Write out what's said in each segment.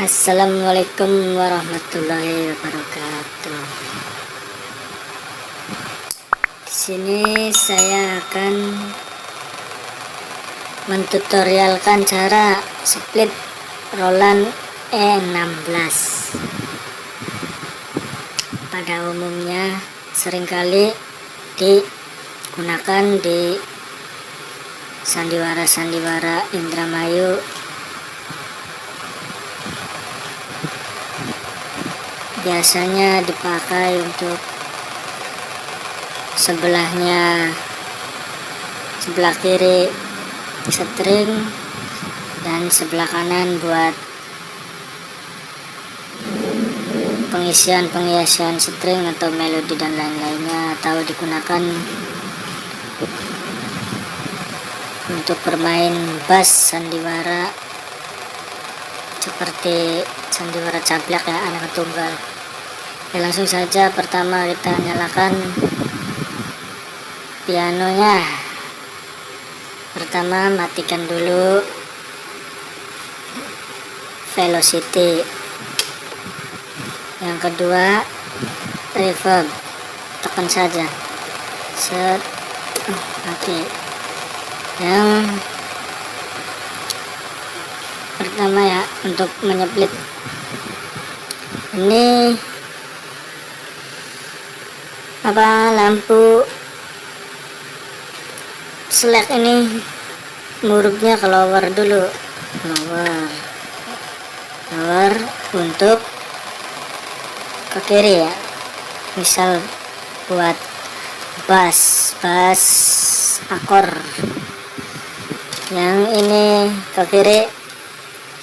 Assalamualaikum warahmatullahi wabarakatuh. Di sini saya akan mentutorialkan cara split Roland E16. Pada umumnya seringkali digunakan di sandiwara-sandiwara Indramayu, biasanya dipakai untuk sebelah kiri string dan sebelah kanan buat pengisian string atau melodi dan lain-lainnya, atau digunakan untuk bermain bass sandiwara seperti sandiwara cablak ya, anak tunggal. Ya, langsung saja pertama kita nyalakan pianonya. Pertama matikan dulu velocity, yang kedua reverb, tekan saja set, mati. Yang pertama ya, untuk menyeplit ini lampu selek ini murupnya ke lower dulu, lower untuk ke kiri ya, misal buat bass akor. Yang ini ke kiri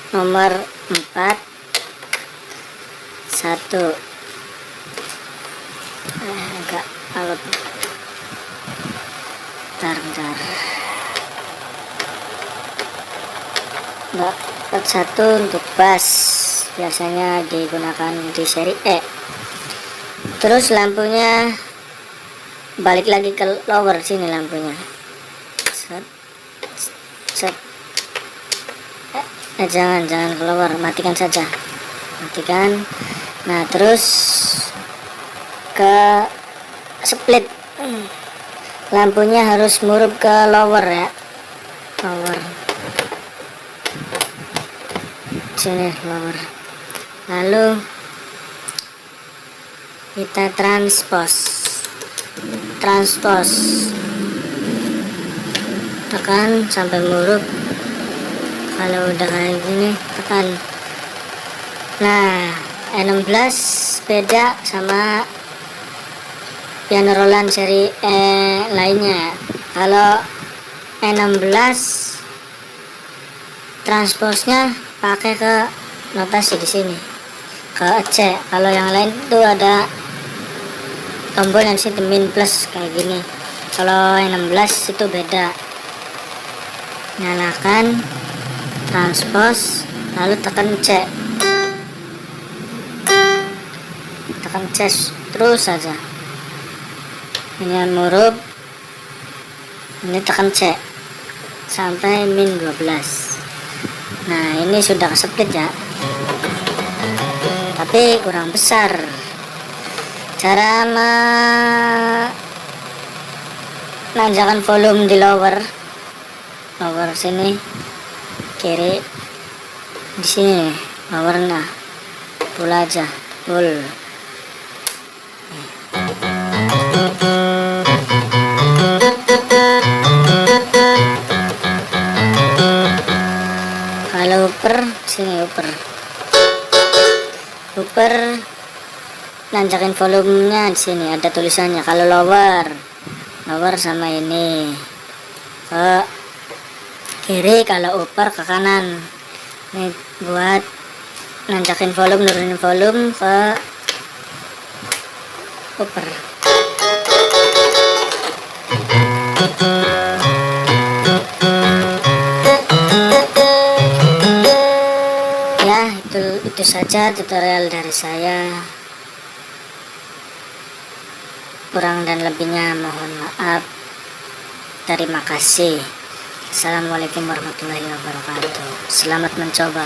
nomor 4 1, agak alot, bentar 1 untuk bass, biasanya digunakan di seri E. Terus lampunya balik lagi ke lower, sini lampunya set. Jangan ke lower, matikan saja, matikan. Nah, terus ke split, lampunya harus murup ke lower ya, lower sini, lower. Lalu kita transpose, tekan sampai murup. Kalau udah kayak gini tekan. Nah, E16 beda sama piano Roland seri E lainnya. Kalau E16 transposnya pakai ke notasi di sini, ke C. Kalau yang lain tuh ada tombol yang sini min plus kayak gini. Kalau E16 itu beda. Nyalakan transpose, lalu tekan C, terus saja. Ini murup, ini tekan C sampai min 12. Nah, ini sudah split ya, tapi kurang besar. Cara menanjakan volume di lower sini kiri, di sini lowernya full aja, full. Kalau upper, sini upper nanjakin volumenya, di sini ada tulisannya. Kalau lower sama ini ke kiri, kalau upper ke kanan. Ini buat nanjakin volume, nurunin volume ke upper. Ya, itu saja tutorial dari saya. Kurang dan lebihnya mohon maaf. Terima kasih. Assalamualaikum warahmatullahi wabarakatuh. Selamat mencoba.